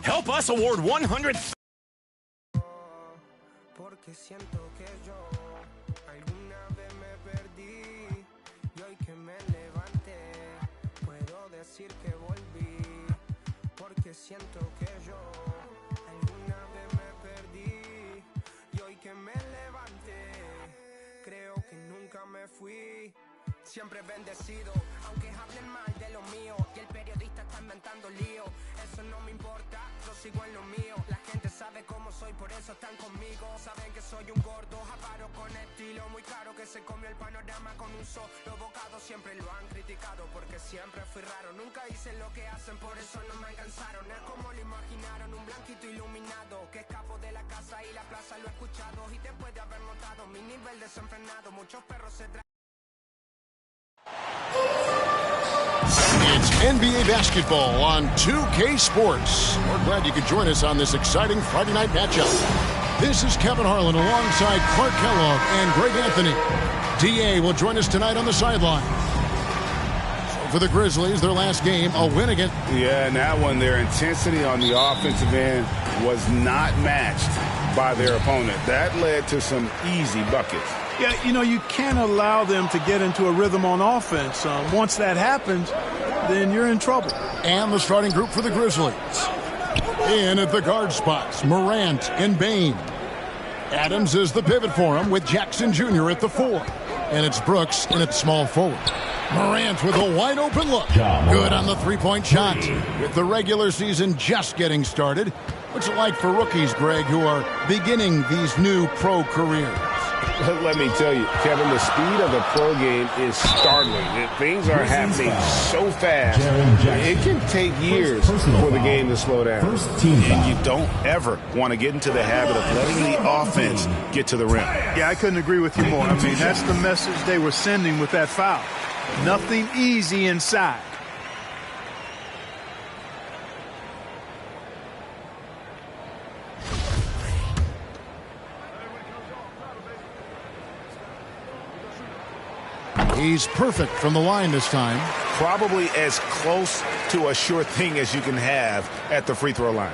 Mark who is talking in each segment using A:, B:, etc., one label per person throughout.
A: Help us award 100.
B: Porque siento que yo alguna vez me perdí y hoy que me levanté puedo decir que volví. Porque siento que yo alguna vez me perdí y hoy que me levanté creo que nunca me fui. Siempre bendecido, aunque hablen mal de lo mío y el periodista está inventando lío. Eso no me importa, yo sigo en lo mío. La gente sabe cómo soy, por eso están conmigo. Saben que soy un gordo, avaro con estilo. Muy claro que se comió el panorama con un solo bocado. Siempre lo han criticado porque siempre fui raro. Nunca hice lo que hacen, por eso no me alcanzaron. Es como lo imaginaron, un blanquito iluminado que escapo de la casa y la plaza lo he escuchado. Y después de haber notado mi nivel desenfrenado, muchos perros se traen.
C: It's NBA basketball on 2K Sports. We're glad you could join us on this exciting Friday night matchup. This is Kevin Harlan alongside Clark Kellogg and Greg Anthony. DA will join us tonight on the sideline. So for the Grizzlies, their last game, a win again.
D: Yeah, and that one, their intensity on the offensive end was not matched by their opponent. That led to some easy buckets.
E: Yeah, you know, you can't allow them to get into a rhythm on offense. Once that happens, then you're in trouble.
C: And the starting group for the Grizzlies. In at the guard spots, Morant and Bane. Adams is the pivot for him with Jackson Jr. at the 4. And it's Brooks in at small forward. Morant with a wide open look. Good on the three-point shot. With the regular season just getting started, what's it like for rookies, Greg, who are beginning these new pro careers?
D: Let me tell you, Kevin, the speed of the pro game is startling. Things are happening so fast, it can take years for the game to slow down. And you don't ever want to get into the habit of letting the offense get to the rim.
E: Yeah, I couldn't agree with you more. I mean, that's the message they were sending with that foul. Nothing easy inside.
C: He's perfect from the line this time.
D: Probably as close to a sure thing as you can have at the free throw line.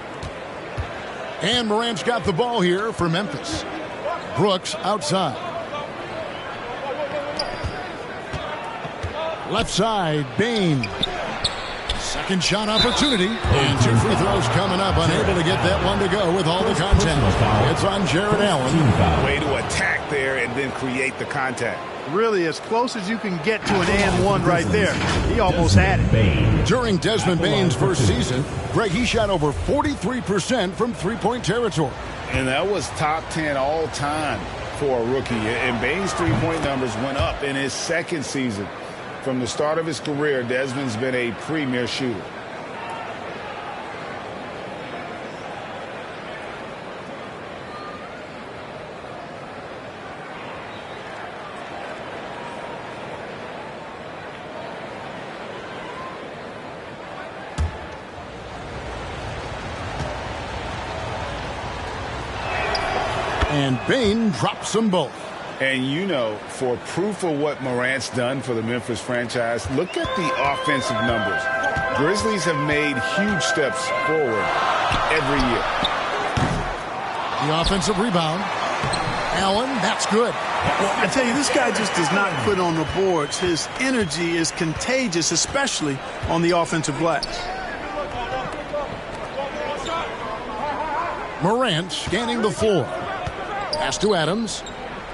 C: And Morant's got the ball here for Memphis. Brooks outside. Left side, Bane. Second shot opportunity. And two free throws coming up. Unable to get that one to go with all the contact. It's on Jared Allen.
D: Way to attack there and then create the contact.
E: Really as close as you can get to an and one right there. He almost had it.
C: During Desmond Bane's first season, Greg, he shot over 43% from three-point territory.
D: And that was top 10 all time for a rookie. And Bane's three-point numbers went up in his second season. From the start of his career, Desmond's been a premier shooter.
C: And Bane drops them both.
D: And you know, for proof of what Morant's done for the Memphis franchise, look at the offensive numbers. Grizzlies have made huge steps forward every year.
C: The offensive rebound. Allen, that's good.
E: Well, I tell you, this guy just does not quit on the boards. His energy is contagious, especially on the offensive glass.
C: Morant scanning the floor. Pass to Adams.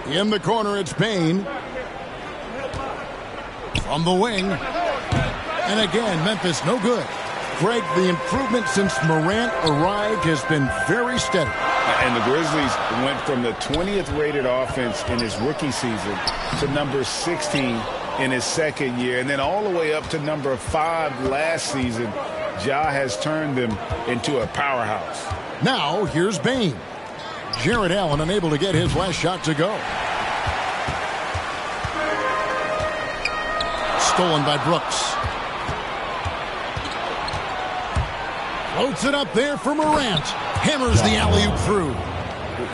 C: In the corner, it's Bane. From the wing. And again, Memphis no good. Greg, the improvement since Morant arrived has been very steady.
D: And the Grizzlies went from the 20th rated offense in his rookie season to number 16 in his second year. And then all the way up to number 5 last season. Ja has turned them into a powerhouse.
C: Now, here's Bane. Jared Allen unable to get his last shot to go. Stolen by Brooks. Floats it up there for Morant. Hammers the alley-oop through.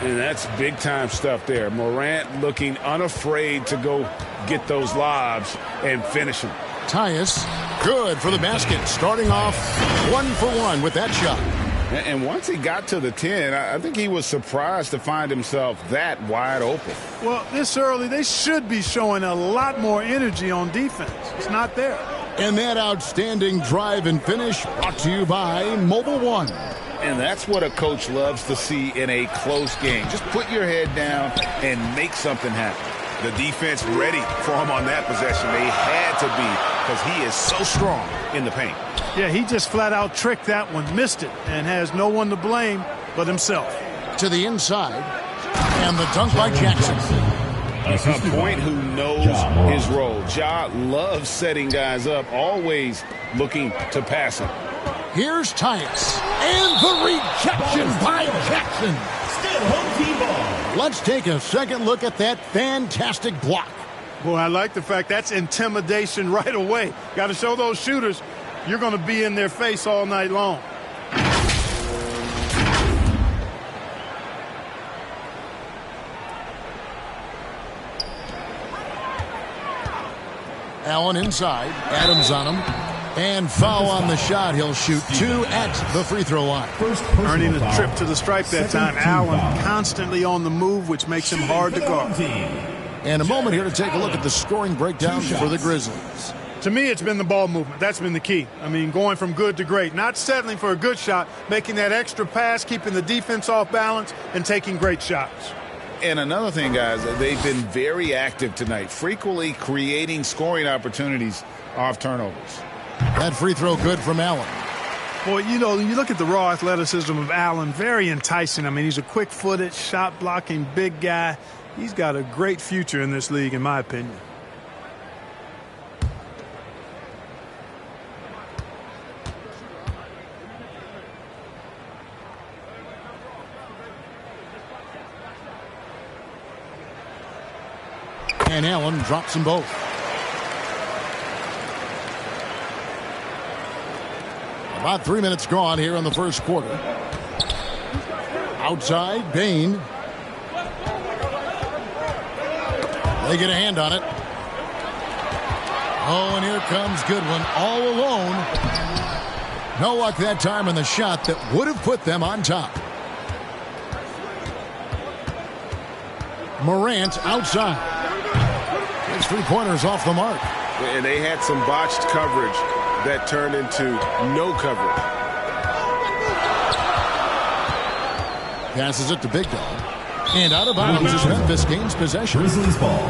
D: And that's big-time stuff there. Morant looking unafraid to go get those lobs and finish them.
C: Tatus, good for the basket. Starting off 1 for 1 with that shot.
D: And once he got to the 10, I think he was surprised to find himself that wide open.
E: Well, this early, they should be showing a lot more energy on defense. It's not there.
C: And that outstanding drive and finish brought to you by Mobile One.
D: And that's what a coach loves to see in a close game. Just put your head down and make something happen. The defense ready for him on that possession. They had to be, because he is so strong in the paint.
E: Yeah, he just flat out tricked that one, missed it, and has no one to blame but himself.
C: To the inside, and the dunk by Jackson.
D: A point who knows his role. Ja loves setting guys up, always looking to pass him.
C: Here's Tyus, and the rejection by Jackson.
F: Still home team ball.
C: Let's take a second look at that fantastic block.
E: Boy, I like the fact that's intimidation right away. Got to show those shooters you're going to be in their face all night long.
C: Allen inside, Adams on him, and foul on the shot. He'll shoot 2 at the free throw line.
E: Earning a trip to the stripe that time. Allen constantly on the move, which makes him hard to guard.
C: And a moment here to take a look at the scoring breakdown for the Grizzlies.
E: To me, it's been the ball movement. That's been the key. I mean, going from good to great. Not settling for a good shot, making that extra pass, keeping the defense off balance, and taking great shots.
D: And another thing, guys, they've been very active tonight, frequently creating scoring opportunities off turnovers.
C: That free throw good from Allen.
E: Boy, you know, you look at the raw athleticism of Allen, very enticing. I mean, he's a quick-footed, shot-blocking big guy. He's got a great future in this league, in my opinion.
C: And Allen drops them both. About 3 minutes gone here in the first quarter. Outside, Bain. They get a hand on it. Oh, and here comes Goodwin all alone. No luck that time on the shot that would have put them on top. Morant outside. His three-pointers off the mark.
D: And they had some botched coverage that turned into no coverage.
C: Passes it to Big Dog. And out of bounds as Memphis gains possession.
F: Grizzlies ball.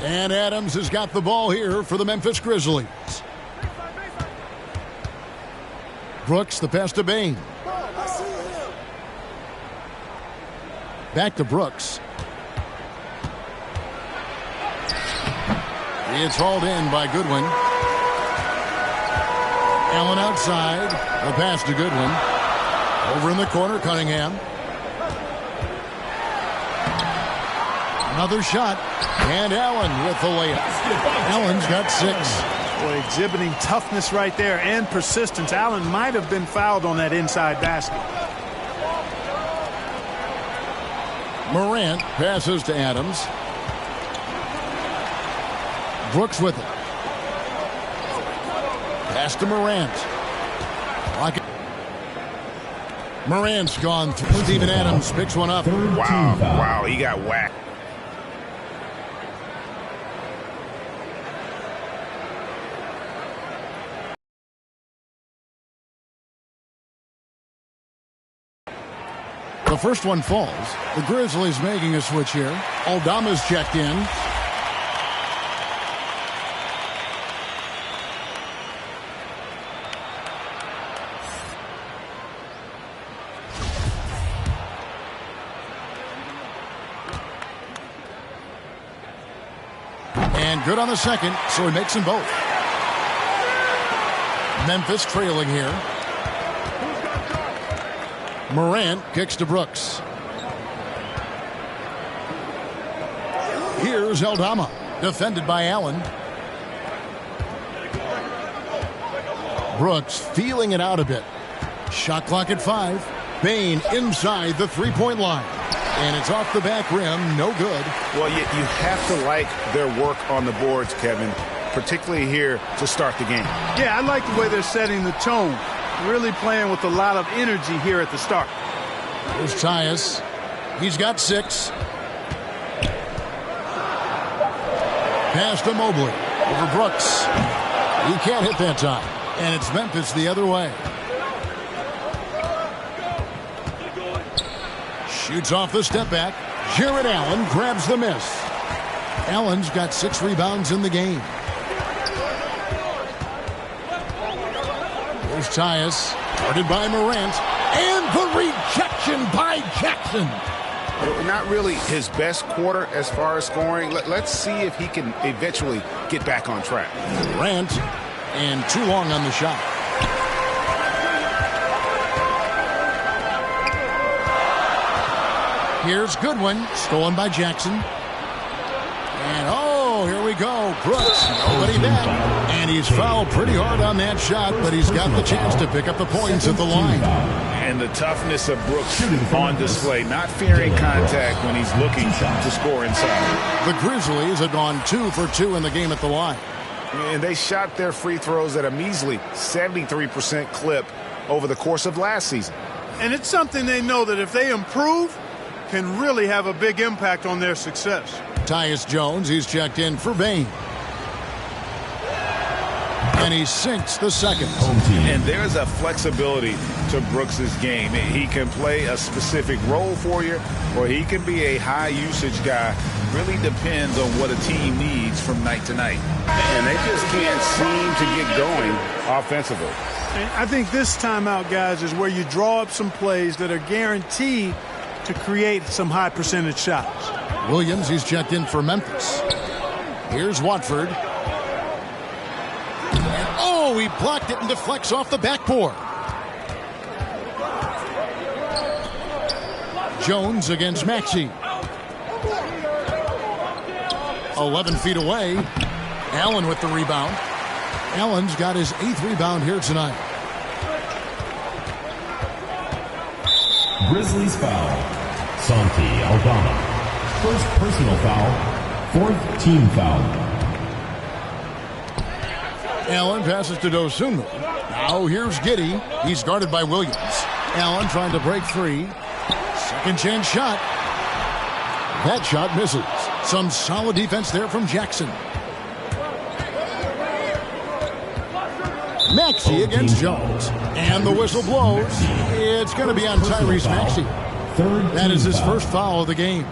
C: And Adams has got the ball here for the Memphis Grizzlies. Brooks, the pass to Bain. Back to Brooks. It's hauled in by Goodwin. Allen outside. The pass to Goodwin. Over in the corner, Cunningham. Another shot. And Allen with the layup. Allen's got 6.
E: Boy, exhibiting toughness right there and persistence. Allen might have been fouled on that inside basket.
C: Morant passes to Adams. Brooks with it. Pass to Morant. Morant's gone through. Steven Adams picks one up.
D: Wow, he got whacked.
C: The first one falls. The Grizzlies making a switch here. Aldama's checked in. And good on the second, so he makes them both. Memphis trailing here. Morant kicks to Brooks. Here's Aldama, defended by Allen. Brooks feeling it out a bit. Shot clock at 5. Bain inside the three-point line. And it's off the back rim, no good.
D: Well, you have to like their work on the boards, Kevin, particularly here to start the game.
E: Yeah, I like the way they're setting the tone. Really playing with a lot of energy here at the start.
C: Here's Tyus. He's got 6. Pass to Mobley. Over Brooks. He can't hit that time. And it's Memphis the other way. Shoots off the step back. Jared Allen grabs the miss. Allen's got 6 rebounds in the game. Here's Tyus. Guarded by Morant. And the rejection by Jackson.
D: Not really his best quarter as far as scoring. Let's see if he can eventually get back on track.
C: Morant. And too long on the shot. Here's Goodwin, stolen by Jackson. And oh, here we go. Brooks, nobody back. And he's fouled pretty hard on that shot, but he's got the chance to pick up the points at the line.
D: And the toughness of Brooks on display, not fearing contact when he's looking to score inside.
C: The Grizzlies have gone 2 for 2 in the game at the line.
D: And they shot their free throws at a measly 73% clip over the course of last season.
E: And it's something they know that if they improve, can really have a big impact on their success.
C: Tyus Jones, he's checked in for Bain. And he sinks the second.
D: And there's a flexibility to Brooks's game. He can play a specific role for you, or he can be a high-usage guy. Really depends on what a team needs from night to night. And they just can't seem to get going offensively.
E: And I think this timeout, guys, is where you draw up some plays that are guaranteed to create some high percentage shots.
C: Williams, he's checked in for Memphis. Here's Watford. And oh, he blocked it and deflects off the backboard. Jones against Maxey. 11 feet away. Allen with the rebound. Allen's got his 8th rebound here tonight.
F: Grizzlies foul. Santi Aldama. First personal foul. 4th team foul.
C: Allen passes to Dosunmu. Now here's Giddey. He's guarded by Williams. Allen trying to break free. Second chance shot. That shot misses. Some solid defense there from Jackson. Maxey against Jones. And the whistle blows. It's going to be on Tyrese Maxey. That is his first foul of the game.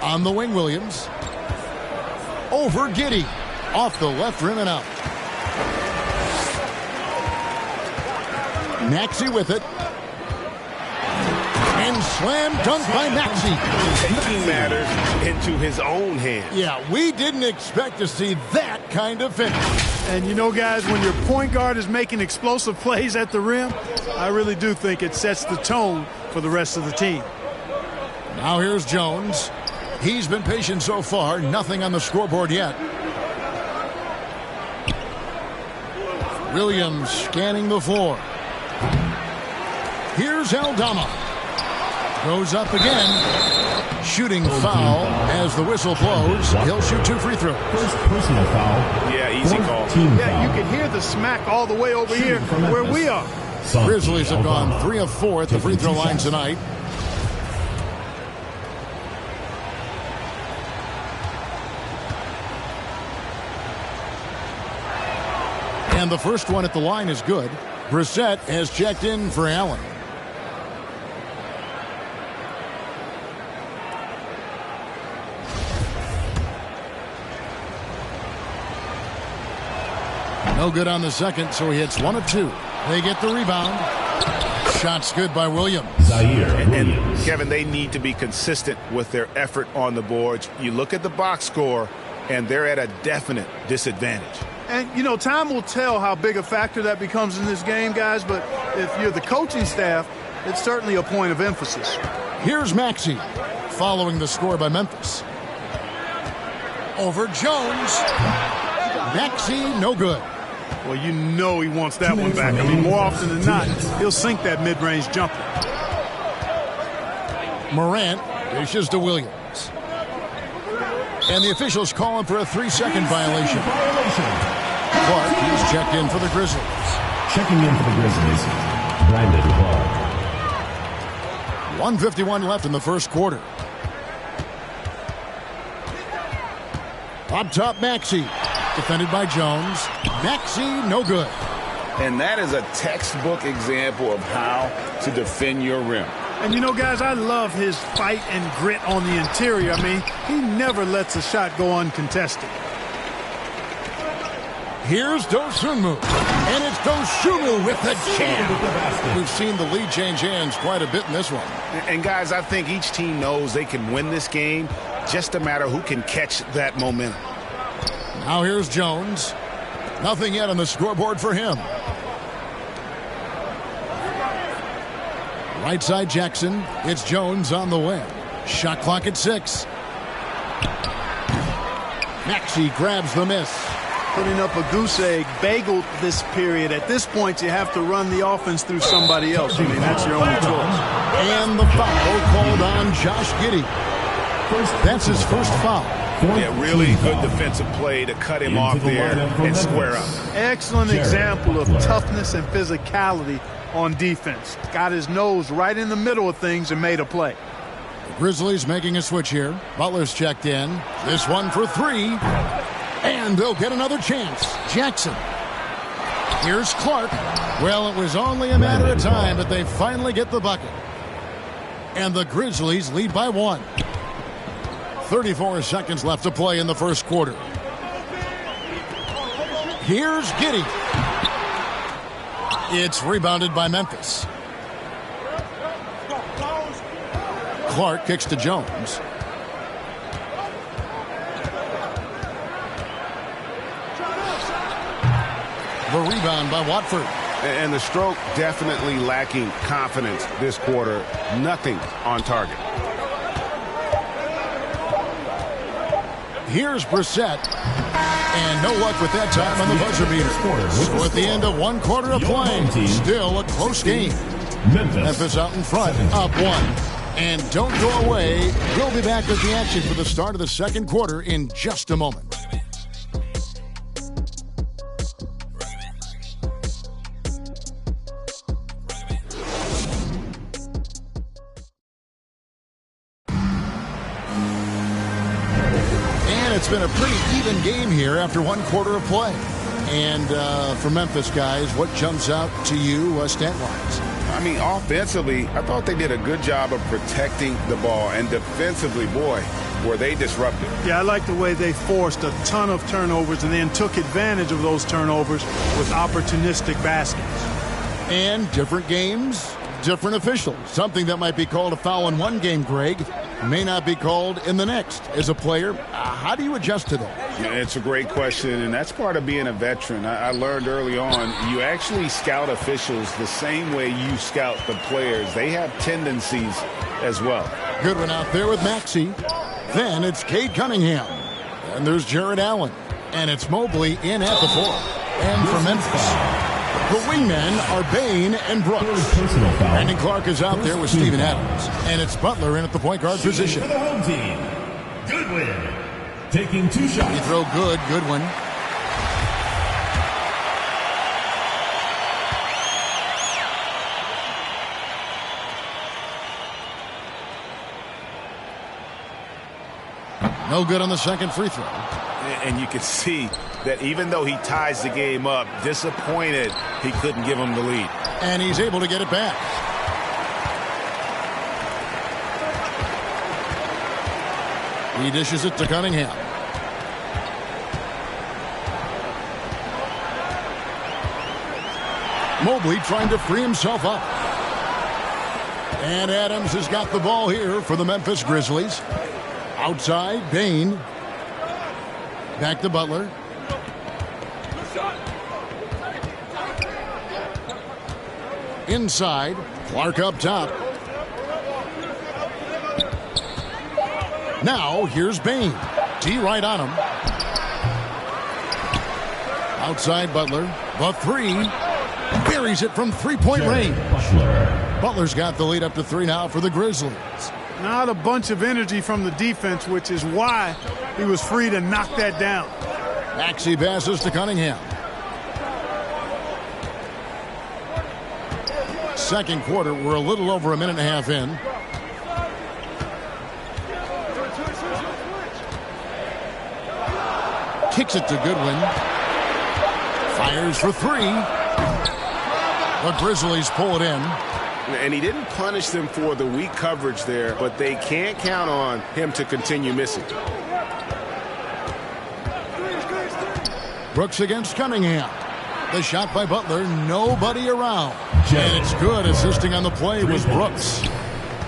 C: On the wing, Williams. Over Giddey. Off the left rim and out. Maxey with it. And slam dunk by Maxey.
D: Taking matters into his own hands.
C: Yeah, we didn't expect to see that kind of finish.
E: And you know, guys, when your point guard is making explosive plays at the rim, I really do think it sets the tone for the rest of the team.
C: Now here's Jones. He's been patient so far. Nothing on the scoreboard yet. Williams scanning the floor. Here's Aldama. Goes up again. Shooting foul as the whistle blows. He'll shoot 2 free throws.
F: First personal foul.
D: Yeah, easy call.
E: Yeah, you can hear the smack all the way over here where we are.
C: Grizzlies have gone 3 of 4 at the free throw line tonight. And the first one at the line is good. Brissett has checked in for Allen. No good on the second, so he hits 1 of 2. They get the rebound. Shot's good by Williams.
D: And Kevin, they need to be consistent with their effort on the boards. You look at the box score, and they're at a definite disadvantage.
E: And, you know, time will tell how big a factor that becomes in this game, guys, but if you're the coaching staff, it's certainly a point of emphasis.
C: Here's Maxey, following the score by Memphis. Over Jones. Maxey, no good.
E: Well, you know he wants that one back. I mean, more often than not, he'll sink that mid-range jumper.
C: Morant dishes to Williams. And the officials call him for a 3-second violation. Clark is checked in for the Grizzlies.
F: Checking in for the Grizzlies, Brandon Clark.
C: 1:51 left in the first quarter. Up top, Maxey. Defended by Jones. Maxey, no good.
D: And that is a textbook example of how to defend your rim.
E: And, you know, guys, I love his fight and grit on the interior. I mean, he never lets a shot go uncontested.
C: Here's Dosunmu. And it's Dosunmu with the jam. We've seen the lead change hands quite a bit in this one.
D: And, guys, I think each team knows they can win this game. Just a matter who can catch that momentum.
C: Now here's Jones. Nothing yet on the scoreboard for him. Right side Jackson. It's Jones on the wing. Shot clock at 6. Maxey grabs the miss.
E: Putting up a goose egg, bageled this period. At this point, you have to run the offense through somebody else. I mean, that's your only choice.
C: And the foul called on Josh Giddey. That's his first foul.
D: Yeah, really good defensive play to cut him off there and square up.
E: Excellent example of toughness and physicality on defense. Got his nose right in the middle of things and made a play.
C: The Grizzlies making a switch here. Butler's checked in. This one for 3. And they'll get another chance. Jackson. Here's Clark. Well, it was only a matter of time, but they finally get the bucket. And the Grizzlies lead by 1. 34 seconds left to play in the first quarter. Here's Giddey. It's rebounded by Memphis. Clark kicks to Jones. The rebound by Watford.
D: And the stroke definitely lacking confidence this quarter. Nothing on target.
C: Here's Brissett. And no luck with that time on the buzzer beater. So at the end of one quarter of play, still a close game. Memphis out in front, up 1. And don't go away. We'll be back with the action for the start of the second quarter in just a moment. It's been a pretty even game here after one quarter of play. And for Memphis, guys, what jumps out to you stat-wise?
D: I mean, offensively, I thought they did a good job of protecting the ball. And defensively, boy, were they disruptive.
E: Yeah, I like the way they forced a ton of turnovers and then took advantage of those turnovers with opportunistic baskets.
C: And different games, different officials. Something that might be called a foul in one game, Greg, may not be called in the next. As a player, how do you adjust to that?
D: Yeah, it's a great question, and that's part of being a veteran. I learned early on, you actually scout officials the same way you scout the players. They have tendencies as well.
C: Good one out there with Maxey. Then it's Cade Cunningham. And there's Jared Allen. And it's Mobley in at the 4. And for Memphis, the wingmen are Bain and Brooks. Brandon Clark is out there with Steven Adams. And it's Butler in at the point guard position.
F: For the home team, Goodwin. Taking 2 shots.
C: You throw Goodwin. No good on the second free throw.
D: And you can see that even though he ties the game up, disappointed he couldn't give him the lead.
C: And he's able to get it back. He dishes it to Cunningham. Mobley trying to free himself up. And Adams has got the ball here for the Memphis Grizzlies. Outside, Bain. Back to Butler. Inside, Clark up top. Now, here's Bain. D right on him. Outside Butler. The three. Buries it from three-point range. Butler's got the lead up to 3 now for the Grizzlies.
E: Not a bunch of energy from the defense, which is why he was free to knock that down.
C: Maxey passes to Cunningham. Second quarter, we're a little over a minute and a half in. Kicks it to Goodwin. Fires for 3. The Grizzlies pull it in.
D: And he didn't punish them for the weak coverage there, but they can't count on him to continue missing.
C: Brooks against Cunningham. The shot by Butler, nobody around. And it's good. Assisting on the play was Brooks.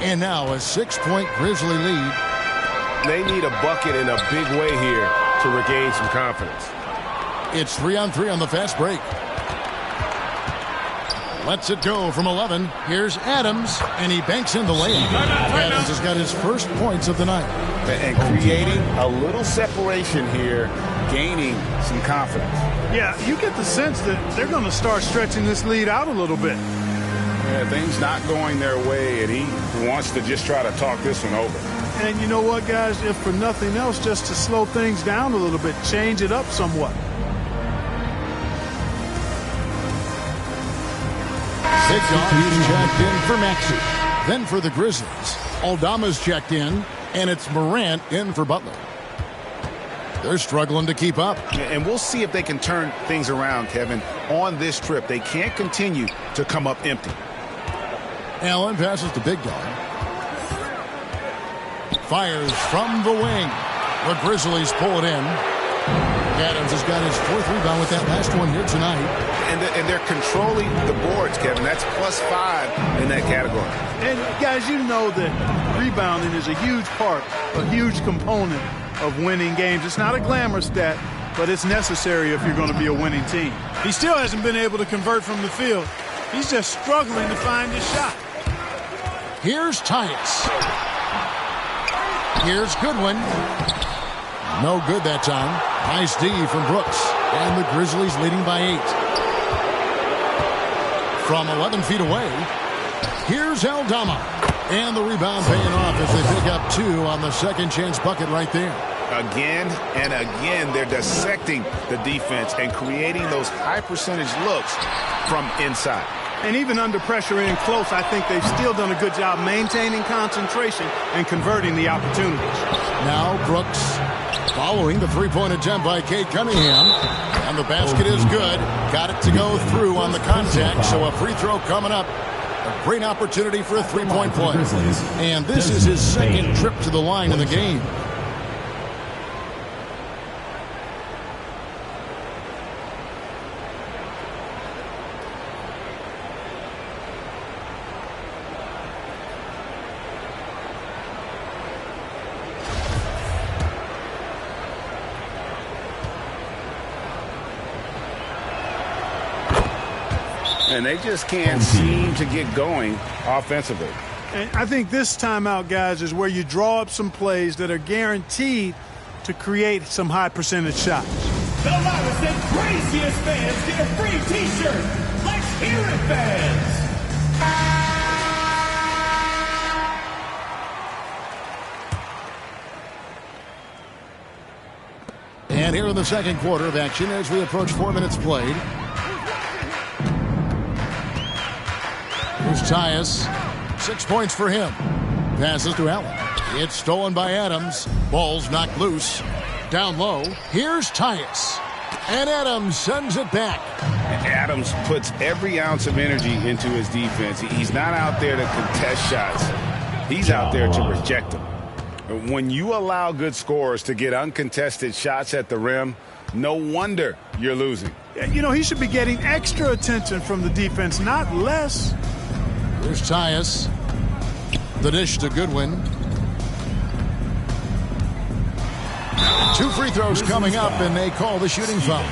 C: And now a 6-point Grizzly lead.
D: They need a bucket in a big way here to regain some confidence.
C: It's 3-on-3 on the fast break. Lets it go from 11. Here's Adams, and he banks in the layup. Adams has got his first points of the night.
D: And creating a little separation here, gaining some confidence.
E: Yeah, you get the sense that they're going to start stretching this lead out a little bit.
D: Yeah, things not going their way, and he wants to just try to talk this one over.
E: And you know what, guys? If for nothing else, just to slow things down a little bit, change it up somewhat.
C: 6 He's checked in for Maxey. Then for the Grizzlies, Aldama's checked in, and it's Morant in for Butler. They're struggling to keep up.
G: And we'll see if they can turn things around, Kevin, on this trip. They can't continue to come up empty.
C: Allen passes to Big Dog. Fires from the wing. The Grizzlies pull it in. Adams has got his 4th rebound with that last one here tonight.
G: And they're controlling the boards, Kevin. That's +5 in that category.
E: And, guys, you know that rebounding is a huge part, a huge component of winning games. It's not a glamour stat, but it's necessary if you're going to be a winning team. He still hasn't been able to convert from the field. He's just struggling to find his shot.
C: Here's Tyus. Here's Goodwin. No good that time. Nice D from Brooks. And the Grizzlies leading by 8. From 11 feet away, here's Aldama. And the rebound paying off as they pick up 2 on the second chance bucket right there.
G: Again and again, they're dissecting the defense and creating those high percentage looks from inside.
E: And even under pressure in close, I think they've still done a good job maintaining concentration and converting the opportunities.
C: Now Brooks following the three-point attempt by Cade Cunningham. And the basket is good. Got it to go through on the contact, so a free throw coming up. A great opportunity for a three-point play. And this is his second trip to the line in the game.
G: And they just can't seem to get going offensively.
E: And I think this timeout, guys, is where you draw up some plays that are guaranteed to create some high percentage shots.
F: The loudest and craziest fans get a free t-shirt. Let's hear it, fans.
C: And here in the second quarter of action as we approach 4 minutes played. Here's Tyus. 6 points for him. Passes to Allen. It's stolen by Adams. Ball's knocked loose. Down low. Here's Tyus. And Adams sends it back.
G: Adams puts every ounce of energy into his defense. He's not out there to contest shots. He's out there to reject them. When you allow good scorers to get uncontested shots at the rim, no wonder you're losing.
E: You know, he should be getting extra attention from the defense, not less.
C: Here's Tyus. The dish to Goodwin. 2 free throws coming up, and they call the shooting foul.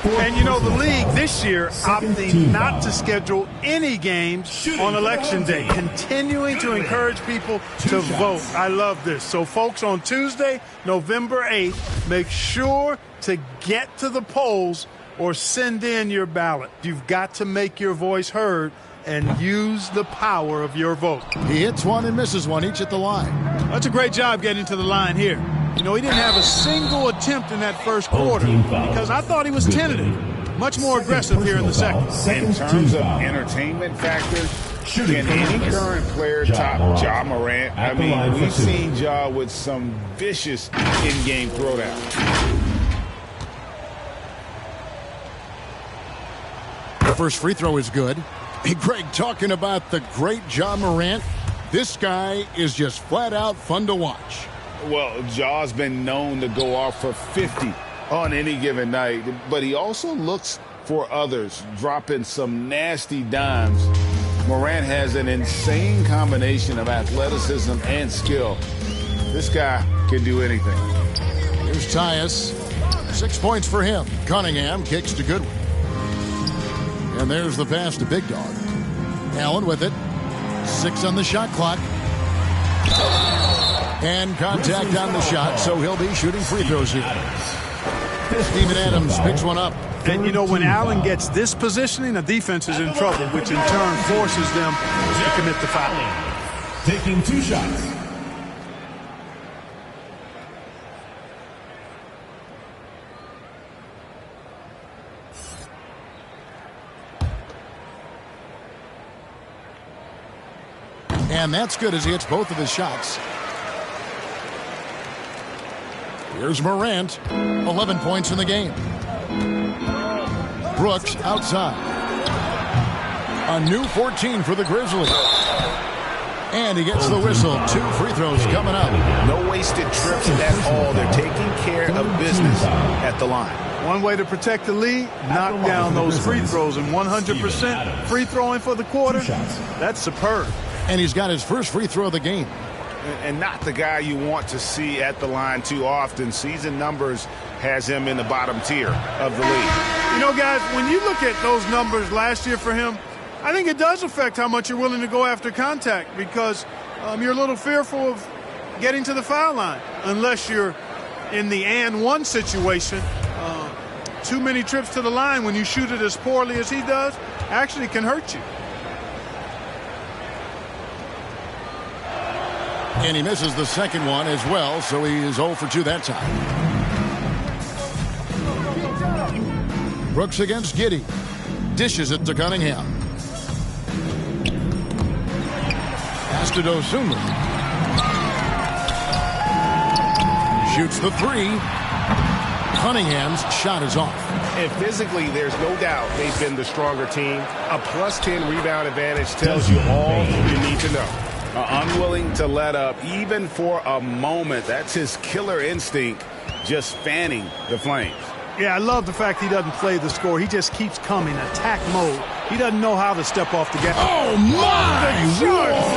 E: And you know, the league this year opting not to schedule any games on Election Day, continuing to encourage people to vote. I love this. So, folks, on Tuesday, November 8th, make sure to get to the polls or send in your ballot. You've got to make your voice heard and use the power of your vote.
C: He hits one and misses one, each at the line.
E: That's a great job getting to the line here. You know, he didn't have a single attempt in that first quarter because I thought he was tentative. Much more aggressive here in the second.
G: In terms of entertainment factor, can any current player top Ja Morant? I mean, we've seen Ja with some vicious in-game throwdown.
C: The first free throw is good. Hey, Greg, talking about the great Ja Morant, this guy is just flat out fun to watch.
G: Well, Ja's been known to go off for 50 on any given night, but he also looks for others, dropping some nasty dimes. Morant has an insane combination of athleticism and skill. This guy can do anything.
C: Here's Tyus. 6 points for him. Cunningham kicks to Goodwin. And there's the pass to Big Dog. Allen with it. 6 on the shot clock. And contact on the shot, so he'll be shooting free throws here. Steven Adams picks one up.
E: And, you know, when Allen gets this positioning, the defense is in trouble, which in turn forces them to commit the foul.
F: Taking 2 shots.
C: And that's good as he hits both of his shots. Here's Morant, 11 points in the game. Brooks outside. A new 14 for the Grizzlies. And he gets the whistle. 2 free throws coming up.
G: No wasted trips at all. They're taking care of business at the line.
E: One way to protect the lead, knock down those free throws, and 100% free throwing for the quarter, that's superb.
C: And he's got his first free throw of the game.
G: And not the guy you want to see at the line too often. Season numbers has him in the bottom tier of the league.
E: You know, guys, when you look at those numbers last year for him, I think it does affect how much you're willing to go after contact because you're a little fearful of getting to the foul line unless you're in the and one situation. Too many trips to the line when you shoot it as poorly as he does actually can hurt you.
C: And he misses the second one as well, so he is 0 for 2 that time. Brooks against Giddey. Dishes it to Cunningham. Pass to Dosunmu. Shoots the 3. Cunningham's shot is off.
D: And physically, there's no doubt they've been the stronger team. A +10 rebound advantage tells you all you need to know.
G: Unwilling to let up even for a moment. That's his killer instinct, just fanning the flames.
E: Yeah, I love the fact he doesn't play the score. He just keeps coming, attack mode. He doesn't know how to step off the gas.
C: Oh, my!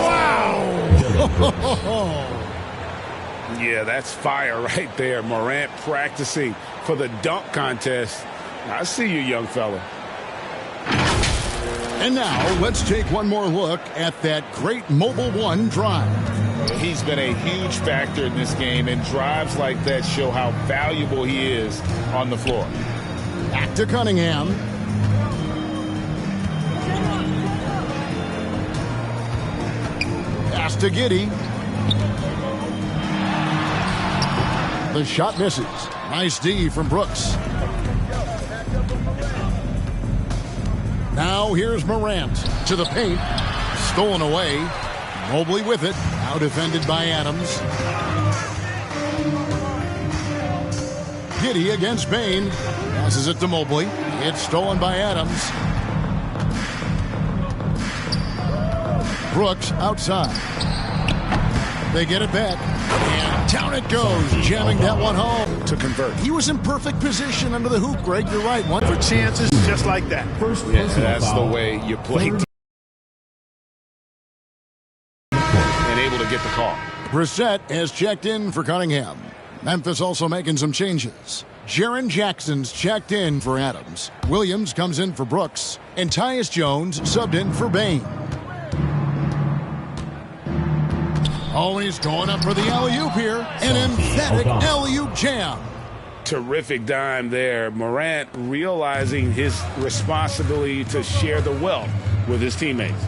E: Wow!
G: Yeah, that's fire right there. Morant practicing for the dunk contest. I see you, young fella.
C: And now, let's take one more look at that great Mobile One drive.
G: He's been a huge factor in this game, and drives like that show how valuable he is on the floor.
C: Back to Cunningham. Pass to Giddey. The shot misses. Nice D from Brooks. Now here's Morant to the paint. Stolen away. Mobley with it. Now defended by Adams. Giddey against Bain. Passes it to Mobley. It's stolen by Adams. Brooks outside. They get it back. And down it goes. Jamming that one home to convert. He was in perfect position under the hoop, Greg. You're right. One
E: For chances just like that.
G: Yeah, that's the way you play. And able to get the call.
C: Brissett has checked in for Cunningham. Memphis also making some changes. Jaren Jackson's checked in for Adams. Williams comes in for Brooks. And Tyus Jones subbed in for Bain. Oh, he's going up for the alley-oop here. An emphatic alley-oop jam.
G: Terrific dime there. Morant realizing his responsibility to share the wealth with his teammates.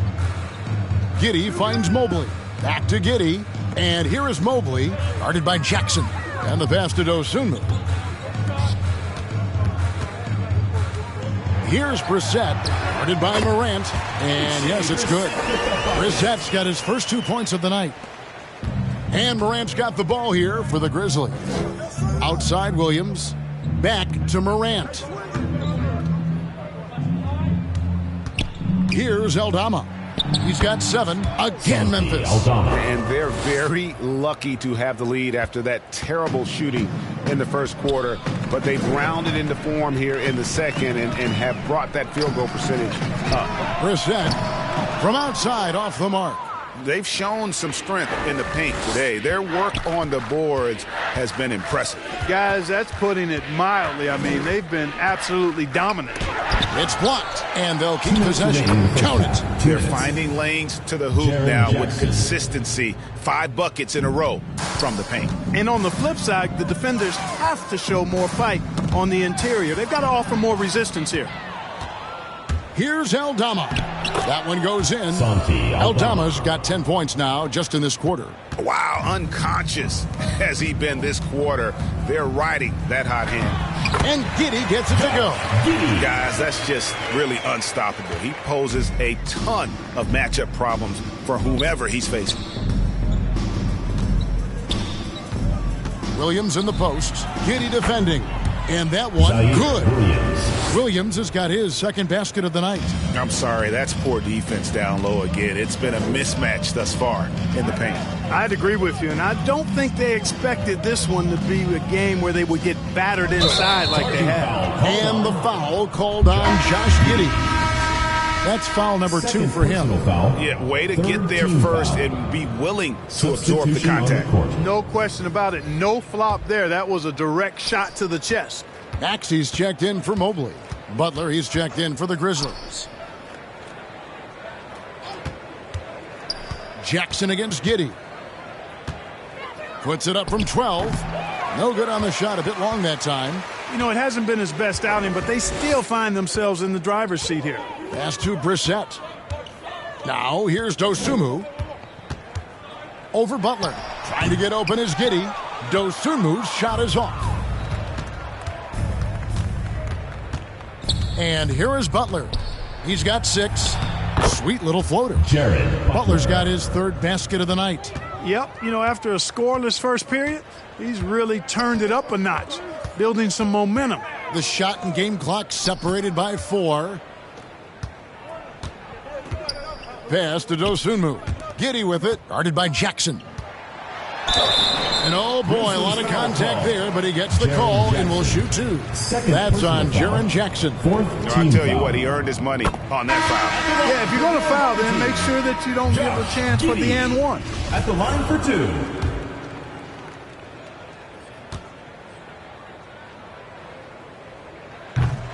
C: Giddey finds Mobley. Back to Giddey. And here is Mobley, guarded by Jackson. And the pass to Dosunmu. Here's Brissett, guarded by Morant. And yes, it's good. Brissett's got his first 2 points of the night. And Morant's got the ball here for the Grizzlies. Outside Williams. Back to Morant. Here's Aldama. He's got 7. Again, Memphis.
G: And they're very lucky to have the lead after that terrible shooting in the first quarter. But they've rounded into form here in the second and have brought that field goal percentage up.
C: Brissett from outside off the mark.
G: They've shown some strength in the paint today. Their work on the boards has been impressive.
E: Guys, that's putting it mildly. I mean, they've been absolutely dominant.
C: It's blocked, and they'll keep possession. Count it.
G: They're finding lanes to the hoop now with consistency. 5 buckets in a row from the paint.
E: And on the flip side, the defenders have to show more fight on the interior. They've got to offer more resistance here.
C: Here's Aldama. That one goes in. Aldama's got 10 points now just in this quarter.
G: Wow, unconscious has he been this quarter. They're riding that hot hand.
C: And Giddey gets it to go.
G: Guys, that's just really unstoppable. He poses a ton of matchup problems for whomever he's facing.
C: Williams in the post. Giddey defending. And that one, good. Williams has got his second basket of the night.
G: I'm sorry, that's poor defense down low again. It's been a mismatch thus far in the paint.
E: I'd agree with you, and I don't think they expected this one to be a game where they would get battered inside like they have.
C: And the foul called on Josh Giddey. That's foul number 2 for him.
G: Yeah, way to get there first and be willing to absorb the contact.
E: No question about it. No flop there. That was a direct shot to the chest.
C: Maxey's checked in for Mobley. Butler, he's checked in for the Grizzlies. Jackson against Giddey. Puts it up from 12. No good on the shot. A bit long that time.
E: You know, it hasn't been his best outing, but they still find themselves in the driver's seat here.
C: Pass to Brissett. Now here's Dosunmu. Over Butler. Trying to get open is Giddey. Dosunmu's shot is off. And here is Butler. He's got 6. Sweet little floater. Butler's got his 3rd basket of the night.
E: Yep, you know, after a scoreless first period, he's really turned it up a notch, building some momentum.
C: The shot and game clock separated by 4. Pass to Dosunmu. Giddey with it, guarded by Jackson. And oh boy, a lot of contact there, but he gets the call and will shoot 2. That's on Jaren Jackson.
G: I'll tell you what, he earned his money on that foul.
E: Yeah, if you're going to foul, then make sure that you don't give a chance for the and one.
F: At the line for 2.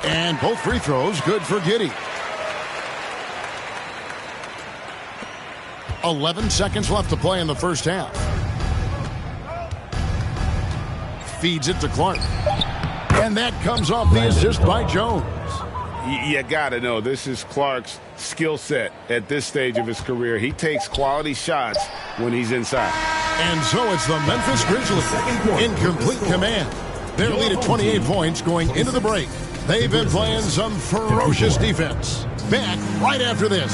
C: And both free throws good for Giddey. 11 seconds left to play in the first half. Feeds it to Clark. And that comes off the assist by Jones.
G: You got to know, this is Clark's skill set at this stage of his career. He takes quality shots when he's inside.
C: And so it's the Memphis Grizzlies in complete command. Their lead at 28 points going into the break. They've been playing some ferocious defense. Back right after this.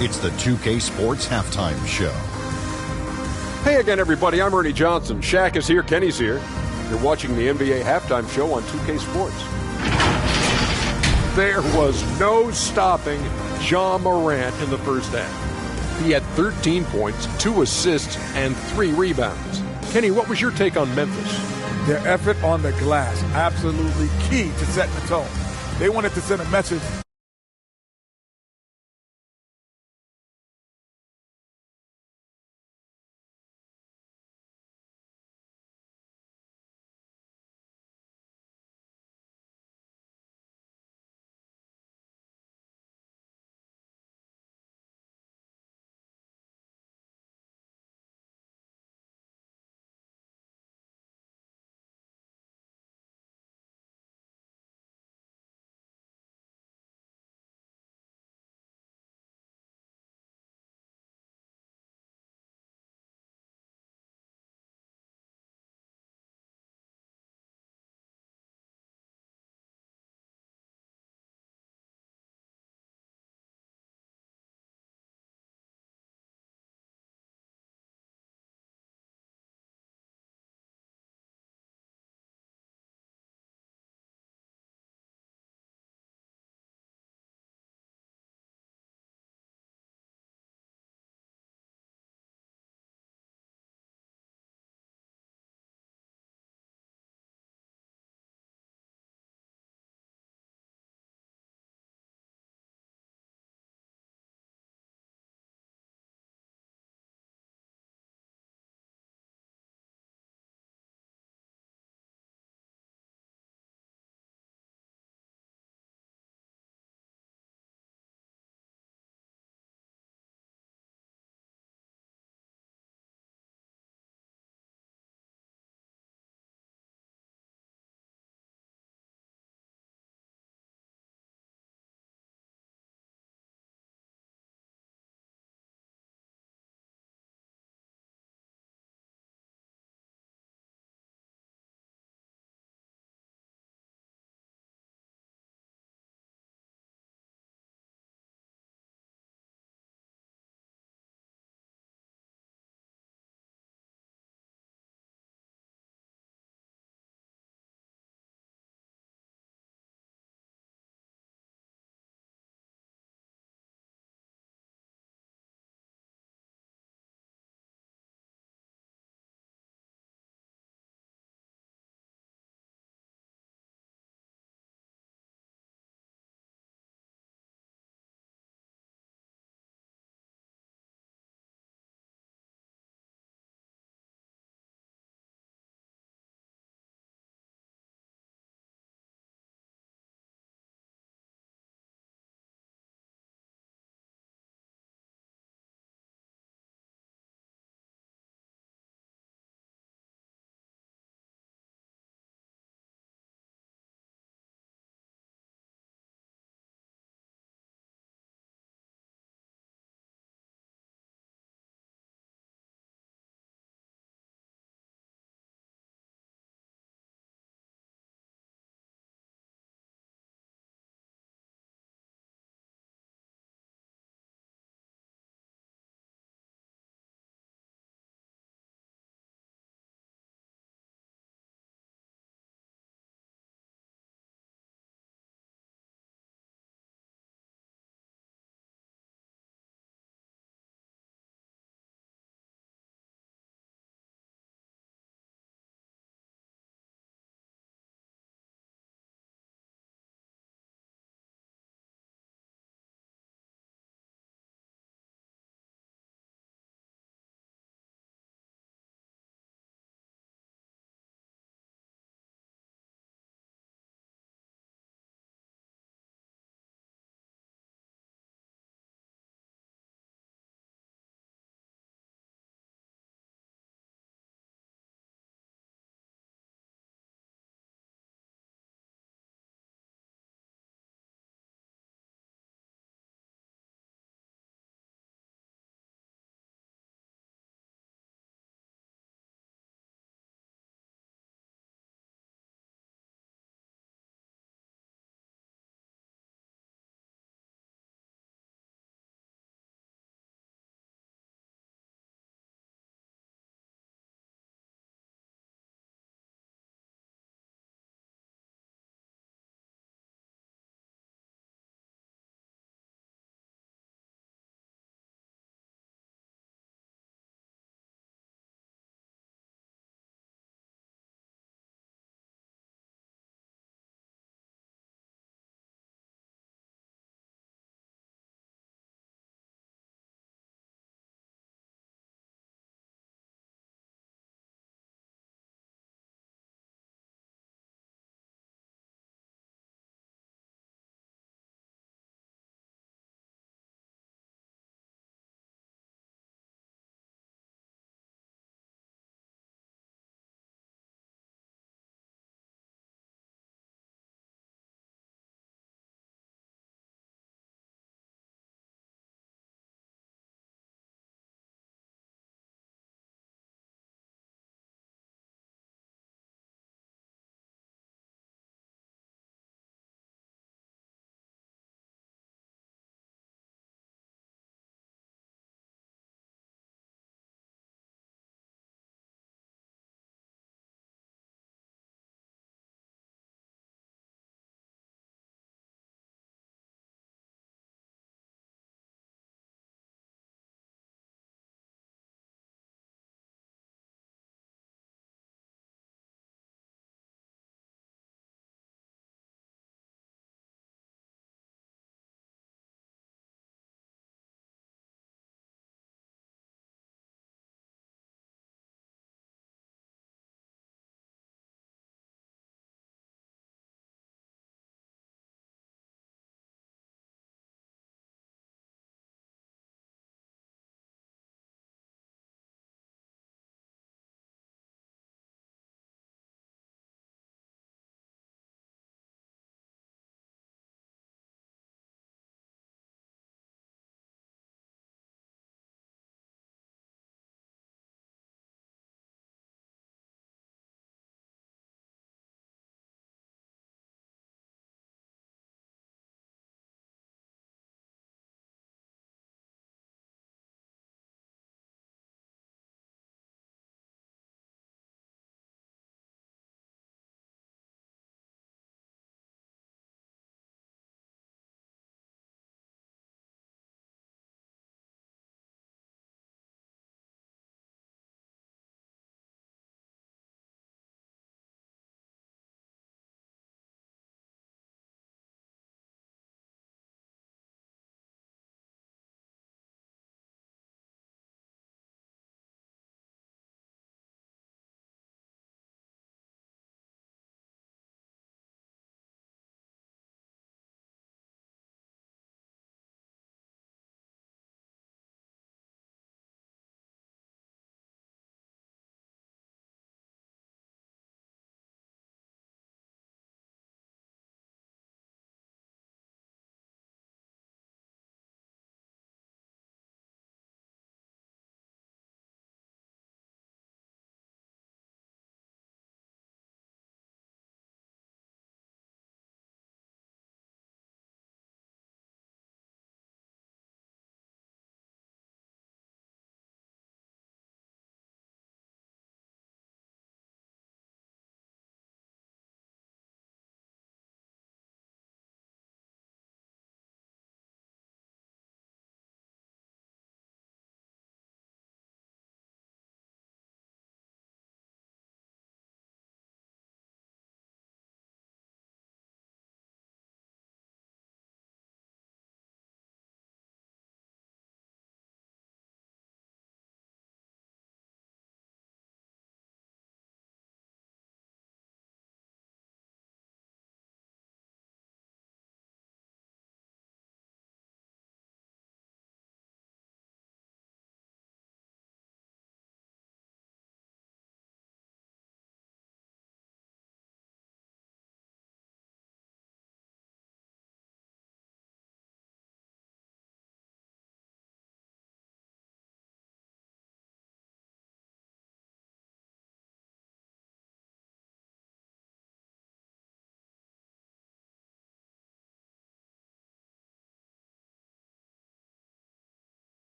H: It's the 2K Sports Halftime Show.
I: Hey again, everybody. I'm Ernie Johnson. Shaq is here. Kenny's here. You're watching the NBA Halftime Show on 2K Sports. There was no stopping Ja Morant in the first half. He had 13 points, 2 assists, and 3 rebounds. Kenny, what was your take on Memphis?
J: Their effort on the glass, absolutely key to setting the tone. They wanted to send a message